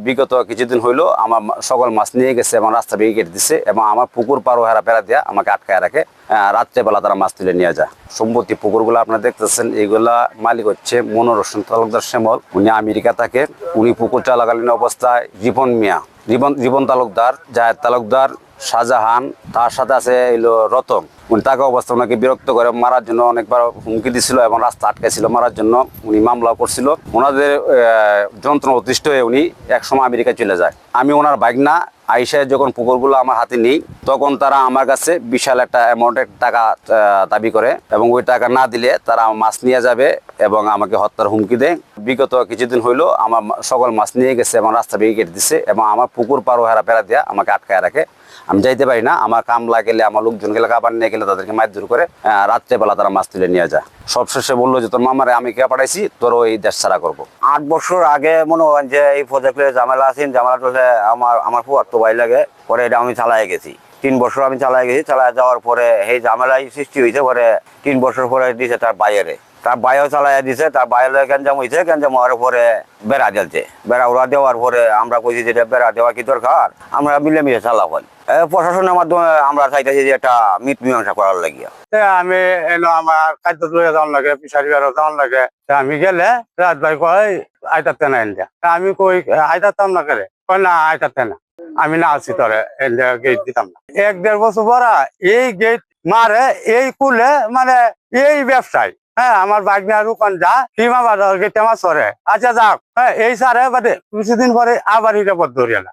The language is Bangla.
বিগত কিছুদিন হইলো আমার সকল মাছ নিয়ে গেছে এবং রাস্তা ভেঙে কেটে দিচ্ছে এবং আমার পুকুর পার হেরা পেরা দিয়া আমাকে আটকায় রাখে। রাত্রেবেলা তারা মাছ তুলে নিয়ে যায়। সম্পত্তি পুকুরগুলো আপনারা দেখতেছেন, এইগুলা মালিক হচ্ছে মনোর হোসেন তালুকদার শ্যামল। উনি আমেরিকা থাকে। উনি পুকুর চলাকালীন অবস্থায় জীবন তালুকদার, জায়েদ তালুকদার, শাহজাহান, তার সাথে আছে এলো রতন। উনি তাকে অবস্থা ওনাকে বিরক্ত করে মারার জন্য অনেকবার হুমকি দিছিল এবং রাস্তা আটকেছিল মারার জন্য। উনি মামলা করছিল। ওনাদের যন্ত্রণা অতিষ্ঠ হয়ে উনি একসময় আমেরিকায় চলে যায়। আমি ওনার ভাগনা আইসায় যখন পুকুরগুলো আমার হাতে নিই, তখন তারা আমার কাছে বিশাল একটা অ্যামাউন্টের টাকা দাবি করে এবং ওই টাকা না দিলে তারা মাছ নিয়ে যাবে এবং আমাকে হত্যার হুমকি দেয়। বিগত কিছুদিন হইলো আমার সকল মাছ নিয়ে গেছে এবং রাস্তা ভেঙে কেটে দিচ্ছে এবং আমার পুকুর পার হেরা পেরা দিয়া আমাকে আটকায় রাখে। আমি যাইতে পারি না। আমার কামলা গেলে, আমার লোকজন গেলে, খাবার নিয়ে গেলে তাদেরকে মারধর করে রাত্রেবেলা তারা মাছ তুলে নিয়ে যায়। সবশেষে বললো যে তোর মামারে আমি কে পাঠাইছি, তোর ওই দেশ ছাড়া করবো। 8 বছর আগে মনে হয় যে এই প্রজেক্টে ঝামেলা আছেন, ঝামেলা চলছে। আমার ফুয়ার তো ভাই লাগে, পরে এটা আমি চালাই গেছি। 3 বছর আমি চালাই গেছি। চালাই যাওয়ার পরে এই ঝামেলাই সৃষ্টি হয়েছে। পরে 3 বছর পরে দিছে তার বাইরে, তার বাইরেও চালাই দিছে। তার বাইরে গ্যাঞ্জাম হয়েছে। গ্যাঞ্জাম হওয়ার পরে বেড়া জ্বলছে। বেড়া ওরা দেওয়ার পরে আমরা কইছি যে বেড়া দেওয়া কি দরকার, আমরা মিলেমিশে চালা হয়। প্রশাসনের মাধ্যমে আমরা চাইতেছি যে একটা মীমাংসা করার লাগিয়া। আমি এলো আমার খাদ্য লইয়া যাওয়ার লাগে, ফিশারি বেড়া যাওয়ার লাগে। আমি গেলে রাত ভাই কয় আইতাতে না ইন্ডিয়া। আমি কই আইতাতাম না করে, কয় না আইতাতে না, আমি না আছি তোরে ইন্ডিয়া গেট দিতাম না। 1-1.5 বছর পরা এই গেট মারে, এই কুলে মানে এই ব্যবসায়। হ্যাঁ, আমার বাগনা রুকান যা সীমা বাজার গেটে মাছ ধরে। আচ্ছা যাক, হ্যাঁ এই সারে বাদে কিছুদিন পরে আবার এটা পথ ধরিয়া না।